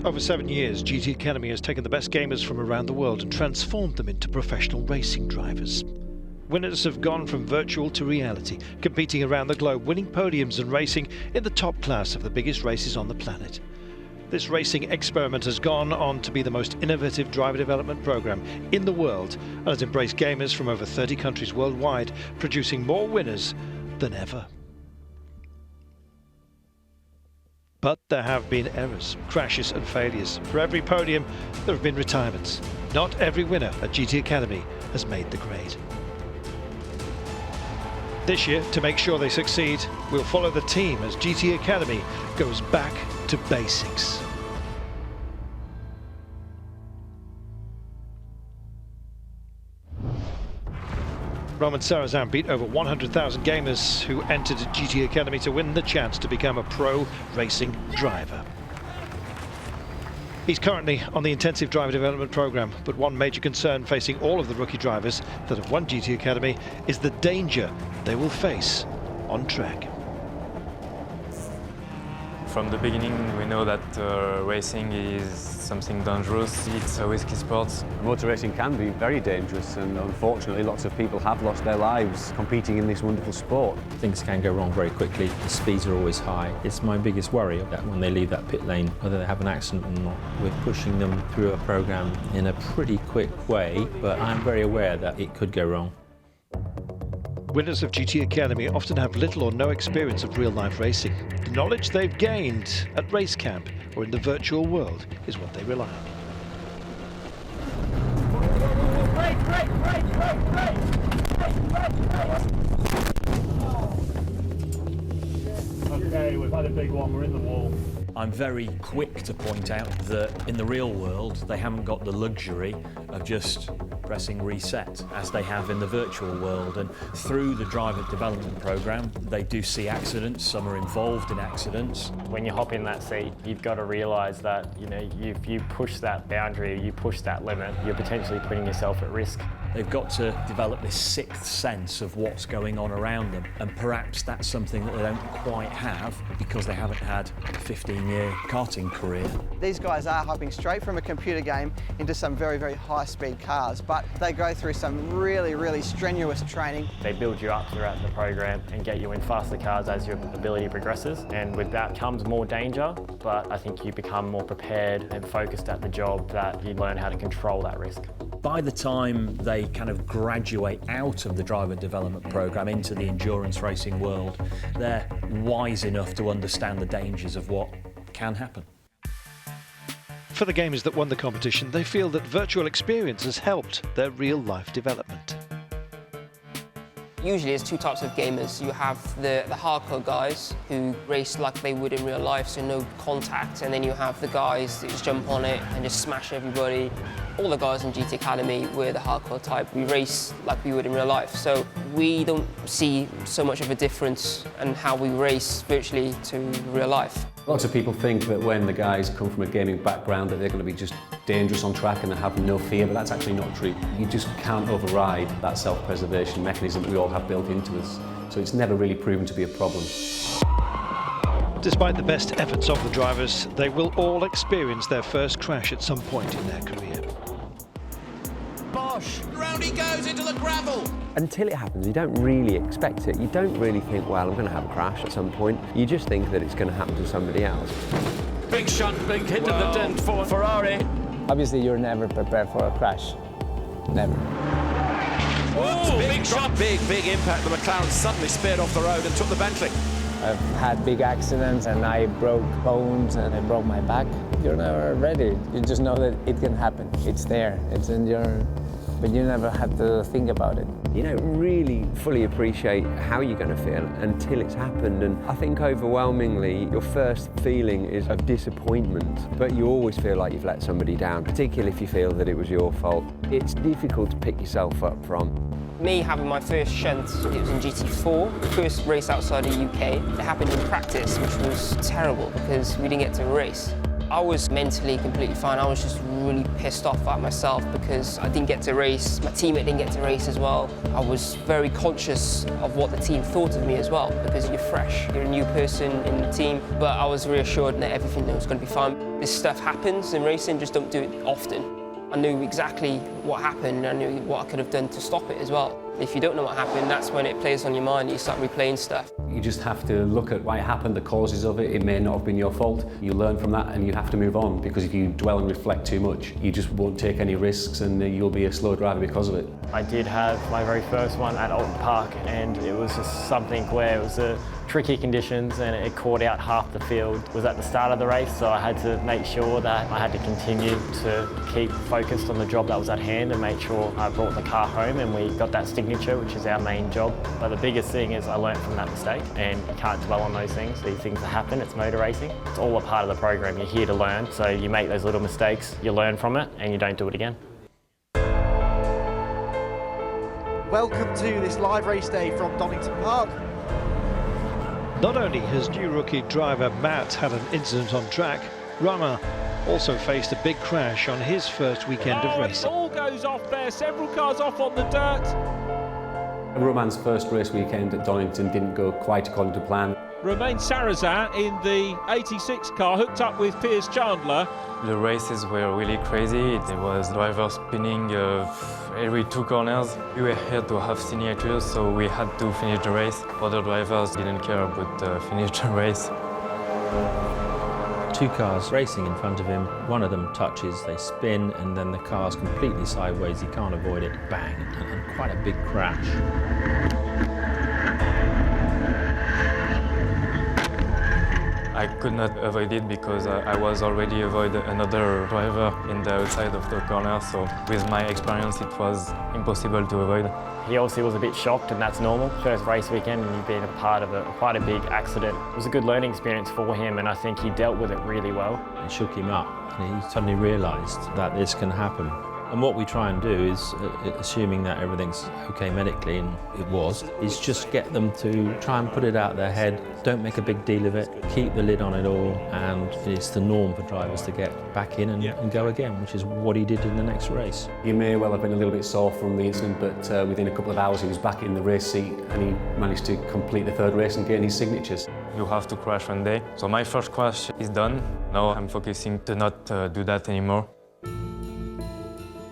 Over 7 years, GT Academy has taken the best gamers from around the world and transformed them into professional racing drivers. Winners have gone from virtual to reality, competing around the globe, winning podiums and racing in the top class of the biggest races on the planet. This racing experiment has gone on to be the most innovative driver development program in the world and has embraced gamers from over 30 countries worldwide, producing more winners than ever. But there have been errors, crashes and failures. For every podium, there have been retirements. Not every winner at GT Academy has made the grade. This year, to make sure they succeed, we'll follow the team as GT Academy goes back to basics. Roman Sarazan beat over 100,000 gamers who entered GT Academy to win the chance to become a pro racing driver. He's currently on the intensive driver development program, but one major concern facing all of the rookie drivers that have won GT Academy is the danger they will face on track. From the beginning, we know that racing is something dangerous. It's a risky sport. Motor racing can be very dangerous, and unfortunately lots of people have lost their lives competing in this wonderful sport. Things can go wrong very quickly. The speeds are always high. It's my biggest worry that when they leave that pit lane, whether they have an accident or not. We're pushing them through a program in a pretty quick way, but I'm very aware that it could go wrong. Winners of GT Academy often have little or no experience of real-life racing. The knowledge they've gained at race camp or in the virtual world is what they rely on. Okay, we've had a big one, we're in the wall. I'm very quick to point out that in the real world, they haven't got the luxury of just pressing reset as they have in the virtual world. And through the driver development program, they do see accidents. Some are involved in accidents. When you hop in that seat, you've got to realise that, if you push that boundary, you push that limit, you're potentially putting yourself at risk. They've got to develop this sixth sense of what's going on around them, and perhaps that's something that they don't quite have because they haven't had a 15-year karting career. These guys are hopping straight from a computer game into some very, very high-speed cars, but they go through some really, really strenuous training. They build you up throughout the program and get you in faster cars as your ability progresses, and with that comes more danger, but I think you become more prepared and focused at the job, that you learn how to control that risk. By the time they kind of graduate out of the driver development program into the endurance racing world, they're wise enough to understand the dangers of what can happen. For the gamers that won the competition, they feel that virtual experience has helped their real-life development. Usually there's two types of gamers. You have the hardcore guys who race like they would in real life, so no contact, and then you have the guys that just jump on it and just smash everybody. All the guys in GT Academy, we're the hardcore type. We race like we would in real life, so we don't see so much of a difference in how we race virtually to real life. Lots of people think that when the guys come from a gaming background that they're going to be just dangerous on track and they have no fear, but that's actually not true. You just can't override that self-preservation mechanism that we all have built into us, so it's never really proven to be a problem. Despite the best efforts of the drivers, they will all experience their first crash at some point in their career. Bosch! Round he goes into the gravel! Until it happens, you don't really expect it. You don't really think, well, I'm going to have a crash at some point. You just think that it's going to happen to somebody else. Big shunt, big hit of the dent for Ferrari. Obviously, you're never prepared for a crash. Never. Whoa, big shot, big impact. The McLaren suddenly speared off the road and took the Bentley. I've had big accidents and I broke bones and I broke my back. You're never ready. You just know that it can happen. It's there, it's in your... but you never have to think about it. You don't really fully appreciate how you're going to feel until it's happened, and I think overwhelmingly your first feeling is of disappointment, but you always feel like you've let somebody down, particularly if you feel that it was your fault. It's difficult to pick yourself up from. Me having my first shunt, it was in GT4, the first race outside the UK. It happened in practice, which was terrible because we didn't get to race. I was mentally completely fine. I was just really pissed off at myself because I didn't get to race. My teammate didn't get to race as well. I was very conscious of what the team thought of me as well because you're fresh, you're a new person in the team. But I was reassured that everything was going to be fine. This stuff happens in racing, just don't do it often. I knew exactly what happened, and I knew what I could have done to stop it as well. If you don't know what happened, that's when it plays on your mind, you start replaying stuff. You just have to look at why it happened, the causes of it. It may not have been your fault. You learn from that and you have to move on, because if you dwell and reflect too much, you just won't take any risks and you'll be a slow driver because of it. I did have my very first one at Alton Park, and it was just something where it was tricky conditions and it caught out half the field. It was at the start of the race, so I had to make sure that I had to continue to keep focused on the job that was at hand and make sure I brought the car home and we got that signature, which is our main job. But the biggest thing is I learned from that mistake, and you can't dwell on those things. These things happen, it's motor racing. It's all a part of the program. You're here to learn, so you make those little mistakes, you learn from it and you don't do it again. Welcome to this live race day from Donington Park. Not only has new rookie driver Matt had an incident on track, Romain also faced a big crash on his first weekend of racing. It all goes off there, several cars off on the dirt. Romain's first race weekend at Donington didn't go quite according to plan. Romain Sarrazin in the 86 car hooked up with Piers Chandler. The races were really crazy. There was drivers spinning every 2 corners. We were here to have signatures, so we had to finish the race. Other drivers didn't care but finish the race. 2 cars racing in front of him. One of them touches, they spin, and then the car's completely sideways. He can't avoid it. Bang, and quite a big crash. I could not avoid it because I was already avoiding another driver in the outside of the corner, so with my experience it was impossible to avoid. He obviously was a bit shocked, and that's normal. First race weekend and you've been a part of quite a big accident. It was a good learning experience for him, and I think he dealt with it really well. It shook him up, and he suddenly realised that this can happen. And what we try and do is, assuming that everything's okay medically, and it was, is just get them to try and put it out their head, don't make a big deal of it, keep the lid on it all, and it's the norm for drivers to get back in and go again, which is what he did in the next race. He may well have been a little bit sore from the incident, but within a couple of hours he was back in the race seat and he managed to complete the 3rd race and gain his signatures. You have to crash one day. So my first crash is done. Now I'm focusing to not do that anymore.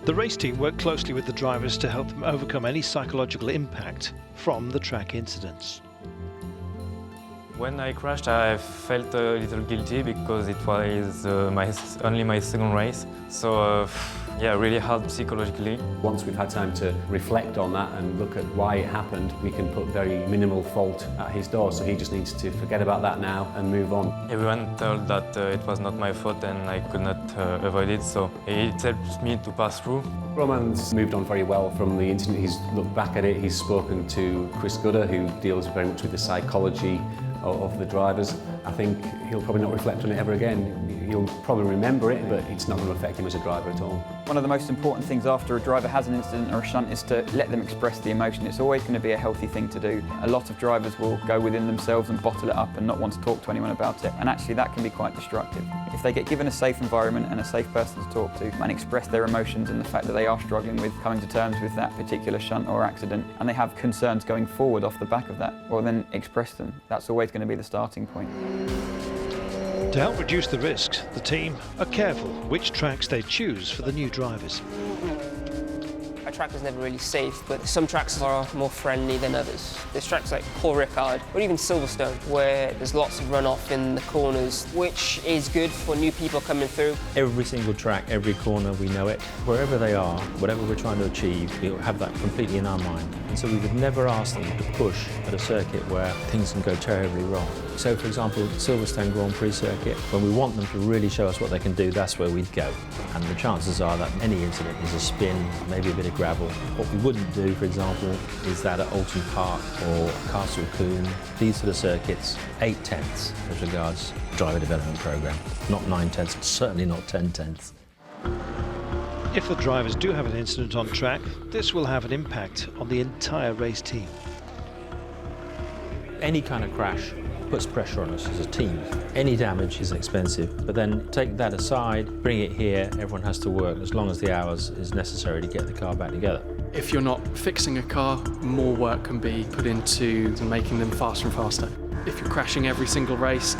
The race team worked closely with the drivers to help them overcome any psychological impact from the track incidents. When I crashed, I felt a little guilty because it was only my 2nd race. So yeah, really hard psychologically. Once we've had time to reflect on that and look at why it happened, we can put very minimal fault at his door, so he just needs to forget about that now and move on. Everyone told that it was not my fault and I could not avoid it, so it helped me to pass through. Romain's moved on very well from the incident. He's looked back at it, he's spoken to Chris Gooder, who deals very much with the psychology of the drivers. I think he'll probably not reflect on it ever again. He'll probably remember it, but it's not going to affect him as a driver at all. One of the most important things after a driver has an incident or a shunt is to let them express the emotion. It's always going to be a healthy thing to do. A lot of drivers will go within themselves and bottle it up and not want to talk to anyone about it, and actually that can be quite destructive. If they get given a safe environment and a safe person to talk to and express their emotions and the fact that they are struggling with coming to terms with that particular shunt or accident, and they have concerns going forward off the back of that, well then express them. That's always going to be the starting point. To help reduce the risks, the team are careful which tracks they choose for the new drivers. A track is never really safe, but some tracks are more friendly than others. There's tracks like Paul Ricard or even Silverstone, where there's lots of runoff in the corners, which is good for new people coming through. Every single track, every corner, we know it. Wherever they are, whatever we're trying to achieve, we have that completely in our mind. And so we would never ask them to push at a circuit where things can go terribly wrong. So, for example, Silverstone Grand Prix circuit, when we want them to really show us what they can do, that's where we'd go. And the chances are that any incident is a spin, maybe a bit of gravel. What we wouldn't do, for example, is that at Alton Park or Castle Combe, these sort of circuits, 8/10 as regards driver development programme. Not 9/10, certainly not 10/10. If the drivers do have an incident on track, this will have an impact on the entire race team. Any kind of crash puts pressure on us as a team. Any damage is expensive, but then take that aside, bring it here, everyone has to work as long as the hours is necessary to get the car back together. If you're not fixing a car, more work can be put into making them faster and faster. If you're crashing every single race,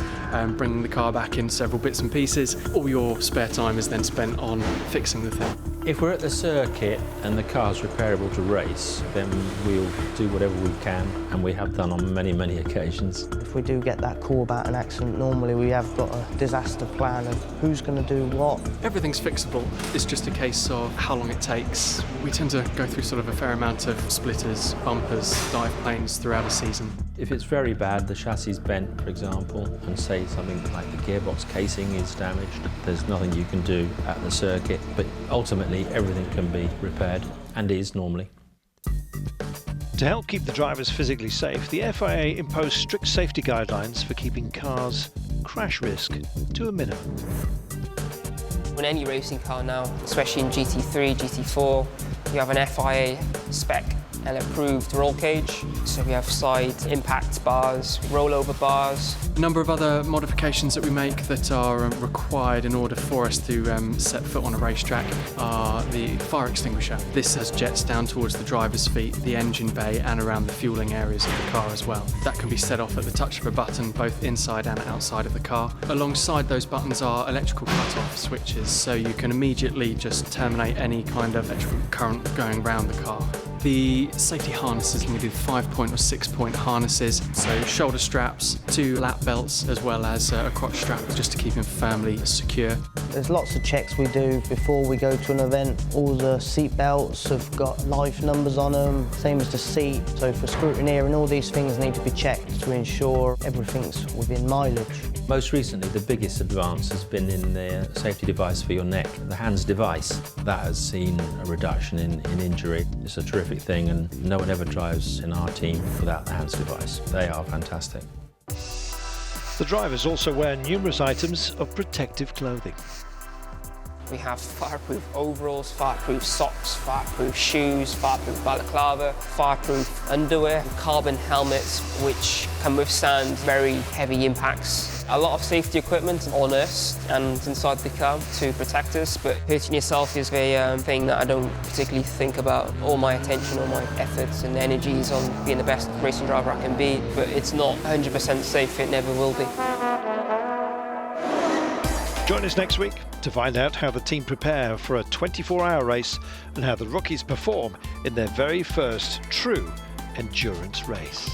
bringing the car back in several bits and pieces, all your spare time is then spent on fixing the thing. If we're at the circuit and the car's repairable to race, then we'll do whatever we can, and we have done on many, many occasions. If we do get that call about an accident, normally we have got a disaster plan of who's going to do what. Everything's fixable. It's just a case of how long it takes. We tend to go through sort of a fair amount of splitters, bumpers, dive planes throughout a season. If it's very bad, the chassis is bent, for example, and say something like the gearbox casing is damaged, there's nothing you can do at the circuit, but ultimately everything can be repaired, and is normally. To help keep the drivers physically safe, the FIA imposed strict safety guidelines for keeping cars' crash risk to a minimum. In any racing car now, especially in GT3, GT4, you have an FIA spec and approved roll cage. So we have side impact bars, rollover bars. A number of other modifications that we make that are required in order for us to set foot on a racetrack are the fire extinguisher. This has jets down towards the driver's feet, the engine bay and around the fueling areas of the car as well. That can be set off at the touch of a button both inside and outside of the car. Alongside those buttons are electrical cut-off switches, so you can immediately just terminate any kind of electrical current going around the car. The safety harnesses can be 5-point or 6-point harnesses, so shoulder straps, 2 lap belts, as well as a crotch strap just to keep them firmly secure. There's lots of checks we do before we go to an event. All the seat belts have got life numbers on them, same as the seat. So for scrutineer and all these things need to be checked to ensure everything's within mileage. Most recently, the biggest advance has been in the safety device for your neck, the HANS device. That has seen a reduction in injury. It's a terrific thing, and no one ever drives in our team without the HANS device. They are fantastic. The drivers also wear numerous items of protective clothing. We have fireproof overalls, fireproof socks, fireproof shoes, fireproof balaclava, fireproof underwear, carbon helmets which can withstand very heavy impacts. A lot of safety equipment on us and inside the car to protect us, but hurting yourself is a thing that I don't particularly think about. All my attention, all my efforts and energy is on being the best racing driver I can be, but it's not 100% safe, it never will be. Join us next week to find out how the team prepare for a 24-hour race and how the rookies perform in their very first true endurance race.